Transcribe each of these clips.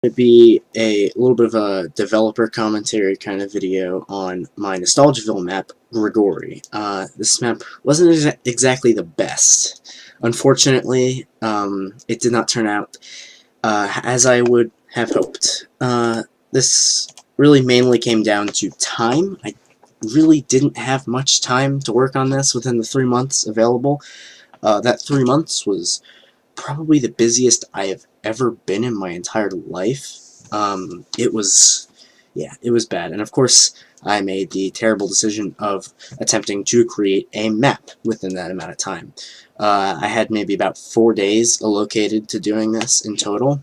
It'd be a little bit of a developer commentary kind of video on my NostalgiaVille map, Grigori. This map wasn't exactly the best. Unfortunately, it did not turn out as I would have hoped. This really mainly came down to time. I really didn't have much time to work on this within the 3 months available. That 3 months was probably the busiest I have ever been in my entire life. It was bad. And of course, I made the terrible decision of attempting to create a map within that amount of time. I had maybe about 4 days allocated to doing this in total.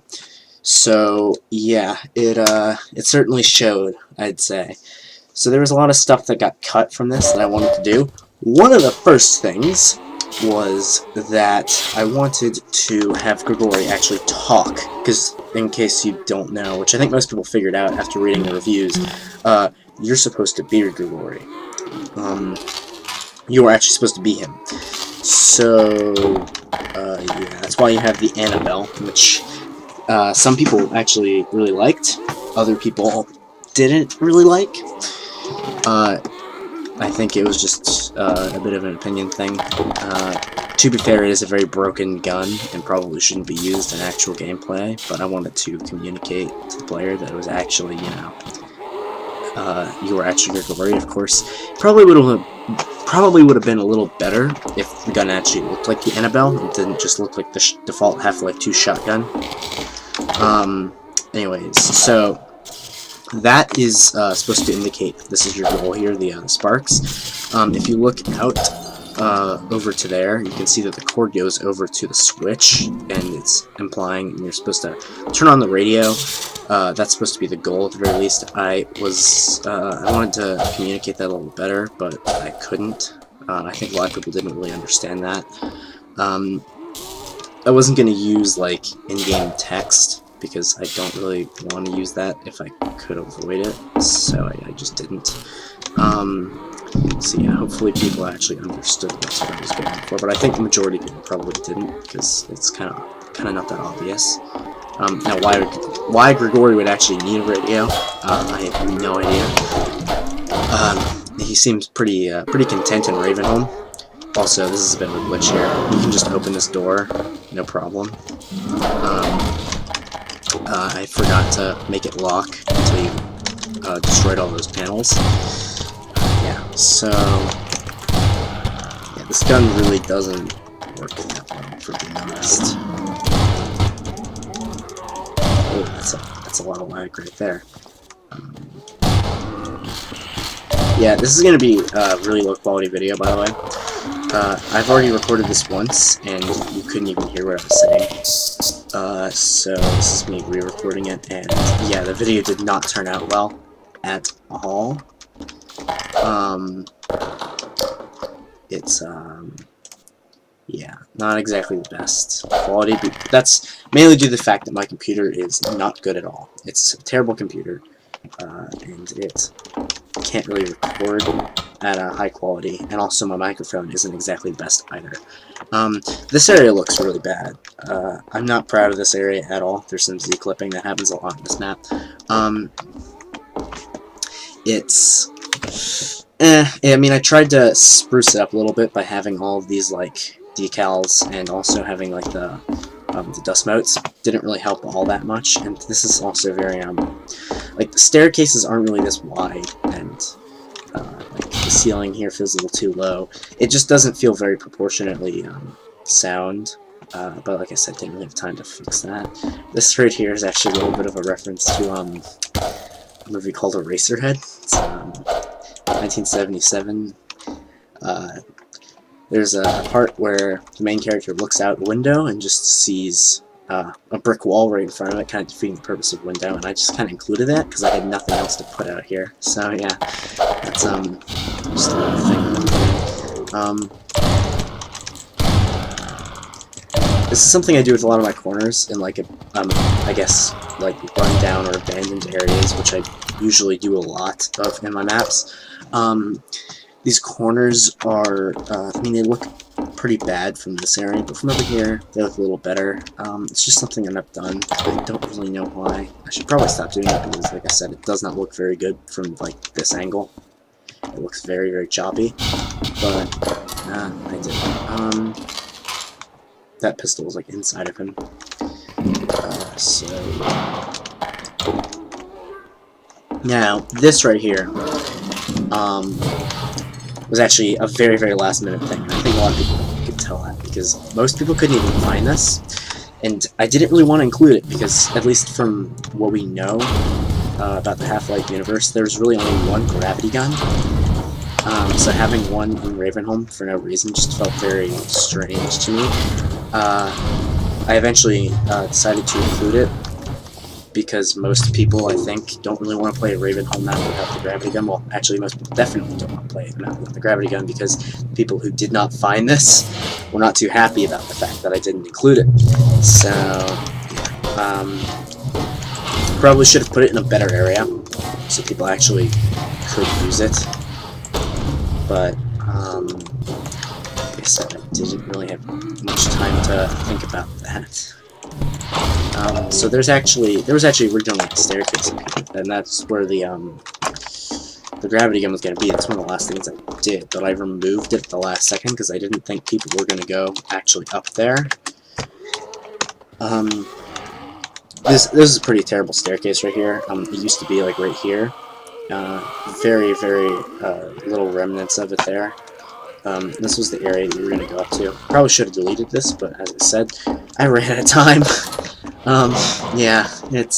So yeah, it certainly showed, I'd say. So there was a lot of stuff that got cut from this that I wanted to do. One of the first things was that I wanted to have Grigori actually talk, because in case you don't know, which I think most people figured out after reading the reviews, you're supposed to be Grigori. You are actually supposed to be him. So, yeah, that's why you have the Annabelle, which some people actually really liked, other people didn't really like. I think it was just a bit of an opinion thing. To be fair, it is a very broken gun and probably shouldn't be used in actual gameplay, but I wanted to communicate to the player that it was actually, you know, you were actually Grigori. Of course, probably would have been a little better if the gun actually looked like the Annabelle. It didn't just look like the default Half-Life 2 shotgun. Anyways, so that is supposed to indicate this is your goal here, the sparks. If you look out over to there, you can see that the cord goes over to the switch, and it's implying you're supposed to turn on the radio. That's supposed to be the goal at the very least. I wanted to communicate that a little better, but I couldn't. I think a lot of people didn't really understand that. I wasn't going to use like in-game text, because I don't really want to use that if I could avoid it, so I just didn't. So yeah, hopefully people actually understood what I was going for, but I think the majority of people probably didn't, because it's kind of not that obvious. Now, why Grigori would actually need a radio, I have no idea. He seems pretty content in Ravenholm. Also, this is a bit of a glitch here. You can just open this door, no problem. I forgot to make it lock until you destroyed all those panels. Yeah, so yeah, this gun really doesn't work that well, for being honest. Oh, that's a lot of lag right there. Yeah, this is going to be a really low quality video, by the way. I've already recorded this once, and you couldn't even hear what I was saying. So this is me re-recording it, and yeah, the video did not turn out well at all. It's, yeah, not exactly the best quality, but that's mainly due to the fact that my computer is not good at all. It's a terrible computer, and it can't really record at a high quality, and also my microphone isn't exactly the best either. This area looks really bad. I'm not proud of this area at all. There's some Z-clipping that happens a lot in this map. I mean, I tried to spruce it up a little bit by having all of these, like, decals, and also having, like, the dust motes. Didn't really help all that much, and this is also very, like, the staircases aren't really this wide, and like, the ceiling here feels a little too low. It just doesn't feel very proportionately sound, but like I said, didn't really have time to fix that. This right here is actually a little bit of a reference to a movie called Eraserhead. It's 1977. There's a part where the main character looks out the window and just sees a brick wall right in front of it, kind of defeating the purpose of window, and I just kind of included that because I had nothing else to put out here. So yeah, that's just a little thing. This is something I do with a lot of my corners in, like, I guess, like, run down or abandoned areas, which I usually do a lot of in my maps. These corners are, I mean, they look pretty bad from this area, but from over here, they look a little better. It's just something I've done. I don't really know why. I should probably stop doing it because, like I said, it does not look very good from, like, this angle. It looks very, very choppy, but, I didn't. That pistol was, like, inside of him. Now, this right here, was actually a very, very last-minute thing. I think a lot of people could tell that, because most people couldn't even find this, and I didn't really want to include it, because, at least from what we know about the Half-Life universe, there's really only one gravity gun, so having one in Ravenholm for no reason just felt very strange to me. I eventually decided to include it, because most people, I think, don't really want to play a Ravenholm map without the gravity gun. Well, actually, most people definitely don't want to play a map without the gravity gun, because people who did not find this were not too happy about the fact that I didn't include it. So, probably should have put it in a better area, so people actually could use it. But, like I said, I didn't really have much time to think about that. So there was actually originally a staircase, and that's where the gravity gun was going to be. That's one of the last things I did, but I removed it at the last second because I didn't think people were going to go actually up there. This is a pretty terrible staircase right here. It used to be like right here. Very, very little remnants of it there. This was the area that we were going to go up to. Probably should have deleted this, but as I said, I ran out of time. Yeah, it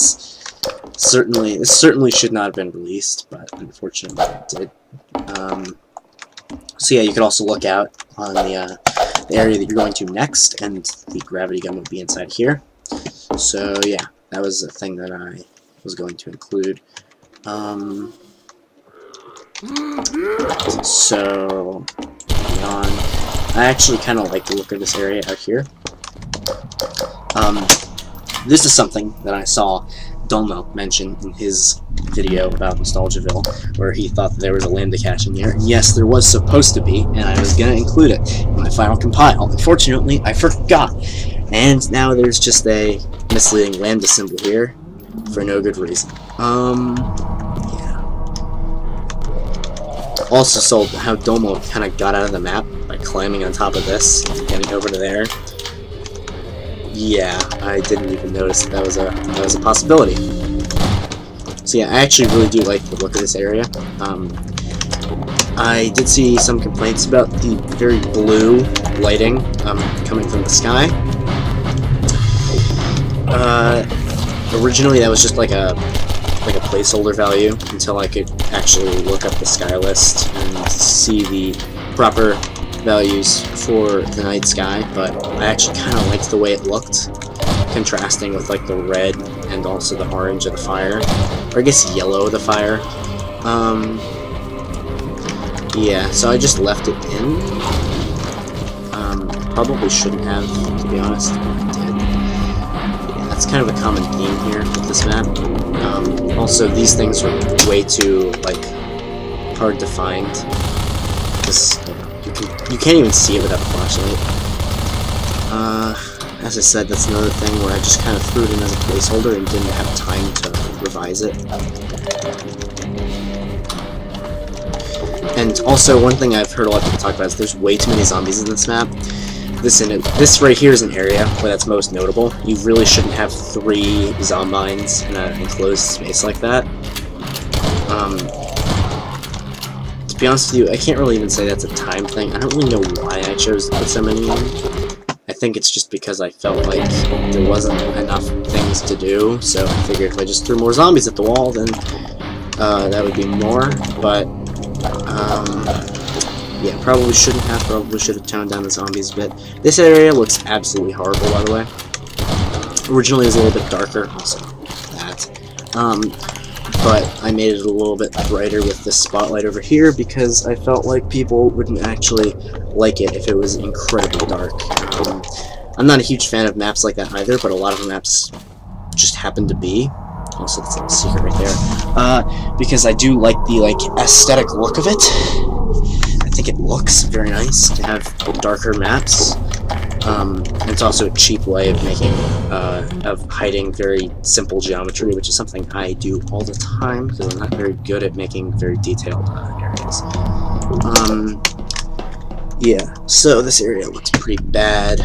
certainly should not have been released, but unfortunately it did. So yeah, you could also look out on the area that you're going to next, and the gravity gun would be inside here. So yeah, that was a thing that I was going to include. So on, I actually kind of like the look of this area out here. This is something that I saw Domo mention in his video about NostalgiaVille, where he thought that there was a lambda cache in here. And yes, there was supposed to be, and I was going to include it in my final compile. Unfortunately, I forgot. And now there's just a misleading lambda symbol here for no good reason. Yeah. Also saw how Domo kind of got out of the map by climbing on top of this and getting over to there. Yeah, I didn't even notice that was a possibility. So yeah, I actually really do like the look of this area. I did see some complaints about the very blue lighting coming from the sky. Originally, that was just like a placeholder value until I could actually look up the sky list and see the proper values for the night sky, but I actually kind of liked the way it looked, contrasting with like the red and also the orange of the fire, or I guess yellow of the fire. Yeah, so I just left it in. Probably shouldn't have, to be honest, but I did. Yeah, that's kind of a common theme here with this map. Also, these things are way too like hard to find. You can't even see it without a flashlight. As I said, that's another thing where I just kind of threw it in as a placeholder and didn't have time to revise it. And also, one thing I've heard a lot of people talk about is there's way too many zombies in this map. This right here is an area where that's most notable. You really shouldn't have 3 zombines in an enclosed space like that. To be honest with you, I can't really even say that's a time thing. I don't really know why I chose to put so many in. I think it's just because I felt like there wasn't enough things to do, so I figured if I just threw more zombies at the wall, then that would be more, but yeah, probably should have toned down the zombies a bit. This area looks absolutely horrible, by the way. Originally it was a little bit darker, also that. But I made it a little bit brighter with this spotlight over here because I felt like people wouldn't actually like it if it was incredibly dark. I'm not a huge fan of maps like that either, but a lot of maps just happen to be. Also, that's like a secret right there. Because I do like the aesthetic look of it. I think it looks very nice to have darker maps. It's also a cheap way of making, of hiding very simple geometry, which is something I do all the time because I'm not very good at making very detailed areas. Yeah, so this area looks pretty bad.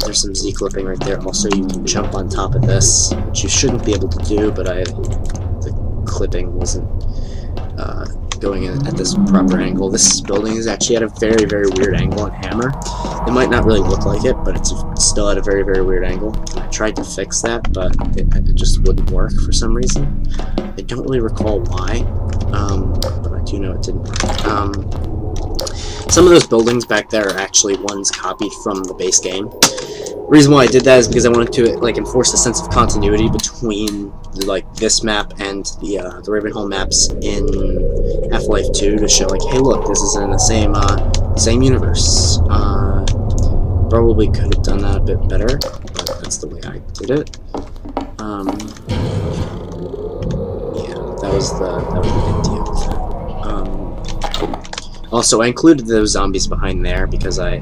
There's some Z clipping right there. Also, you can jump on top of this, which you shouldn't be able to do, but the clipping wasn't going in at this proper angle. This building is actually at a very, very weird angle on Hammer. It might not really look like it, but it's still at a very, very weird angle. I tried to fix that, but it just wouldn't work for some reason. I don't really recall why, but I do know it didn't work. Some of those buildings back there are actually ones copied from the base game. The reason why I did that is because I wanted to like enforce a sense of continuity between like this map and the Ravenholm maps in Half-Life 2 to show like, hey, look, this is in the same universe. Probably could have done that a bit better, but that's the way I did it. Yeah, that was the big deal with that. Also, I included those zombies behind there because I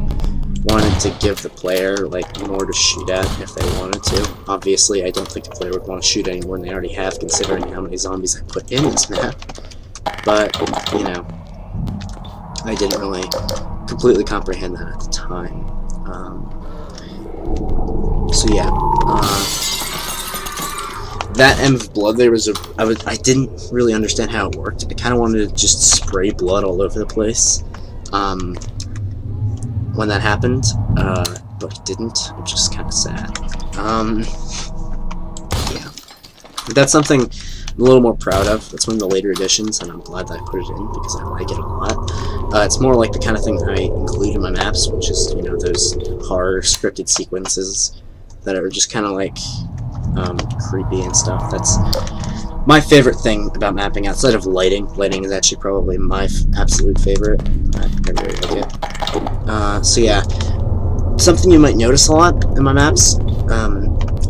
wanted to give the player like more to shoot at if they wanted to. Obviously, I don't think the player would want to shoot any more than they already have, considering how many zombies I put in this map. But, you know, I didn't really completely comprehend that at the time. So yeah, that M of blood there was I didn't really understand how it worked. I kind of wanted to just spray blood all over the place when that happened, but it didn't, which is kind of sad. Yeah, but that's something I'm a little more proud of. That's one of the later editions, and I'm glad that I put it in because I like it a lot. It's more like the kind of thing I include in my maps, which is, you know, those horror scripted sequences that are just kind of like creepy and stuff. That's my favorite thing about mapping outside of lighting. Lighting is actually probably my absolute favorite. I really like it. So yeah, something you might notice a lot in my maps,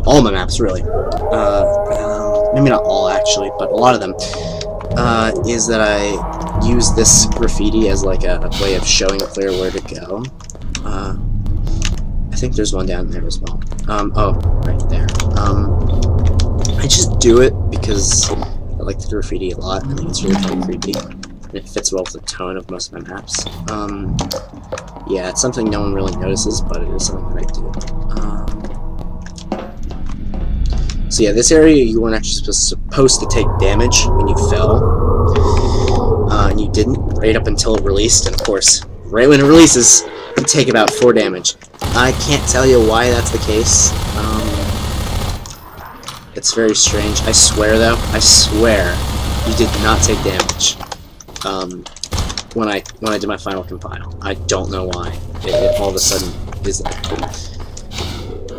all my maps really, maybe not all actually, but a lot of them, is that I use this graffiti as like a way of showing the player where to go. I think there's one down there as well. Oh, right there. I just do it because I like the graffiti a lot. I think it's really kind of creepy, and it fits well with the tone of most of my maps. Yeah, it's something no one really notices, but it is something that I do. So yeah, this area you weren't actually supposed to take damage when you fell, and you didn't right up until it released, and of course, right when it releases, you take about 4 damage. I can't tell you why that's the case. It's very strange. I swear, though, I swear, you did not take damage when I did my final compile. I don't know why it all of a sudden is like that.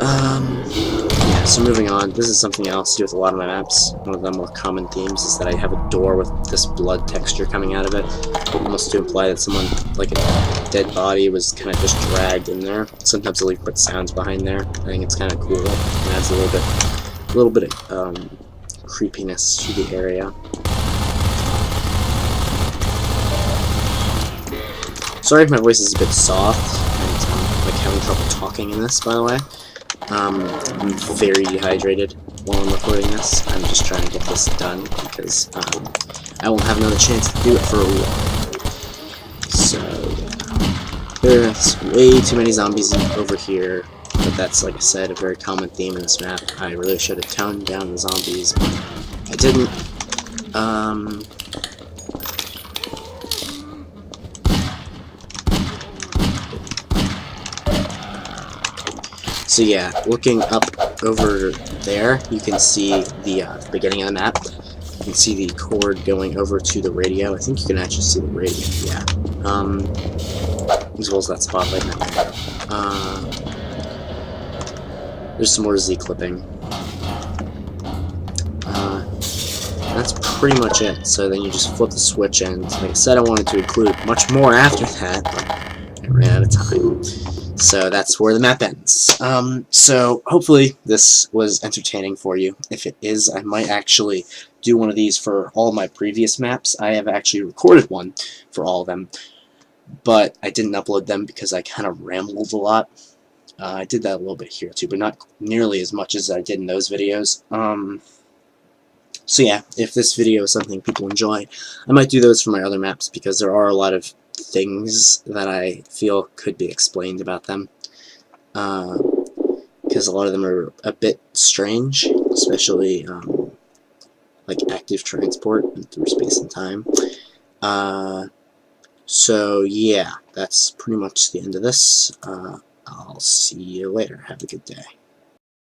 Yeah, so moving on, this is something else to do with a lot of my maps. One of the more common themes is that I have a door with this blood texture coming out of it, almost to imply that someone, like a dead body, was kind of just dragged in there. Sometimes I'll even put sounds behind there. I think it's kind of cool. It adds a little bit of creepiness to the area. Sorry if my voice is a bit soft, and I'm like having trouble talking in this, by the way. I'm very dehydrated while I'm recording this. I'm just trying to get this done because I won't have another chance to do it for a while. So there's way too many zombies over here, but that's, like I said, a very common theme in this map. I really should have toned down the zombies, but I didn't. So yeah, looking up over there, you can see the beginning of the map. You can see the cord going over to the radio. I think you can actually see the radio, yeah. As well as that spotlight now. There's some more Z clipping. That's pretty much it. So then you just flip the switch, and like I said, I wanted to include much more after that, but I ran out of time. So that's where the map ends. So hopefully this was entertaining for you. If it is, I might actually do one of these for all my previous maps. I have actually recorded one for all of them, but I didn't upload them because I kind of rambled a lot. I did that a little bit here too, but not nearly as much as I did in those videos. So yeah, if this video is something people enjoy, I might do those for my other maps, because there are a lot of things that I feel could be explained about them. Because a lot of them are a bit strange, especially like active transport through space and time. So yeah, that's pretty much the end of this. I'll see you later. Have a good day.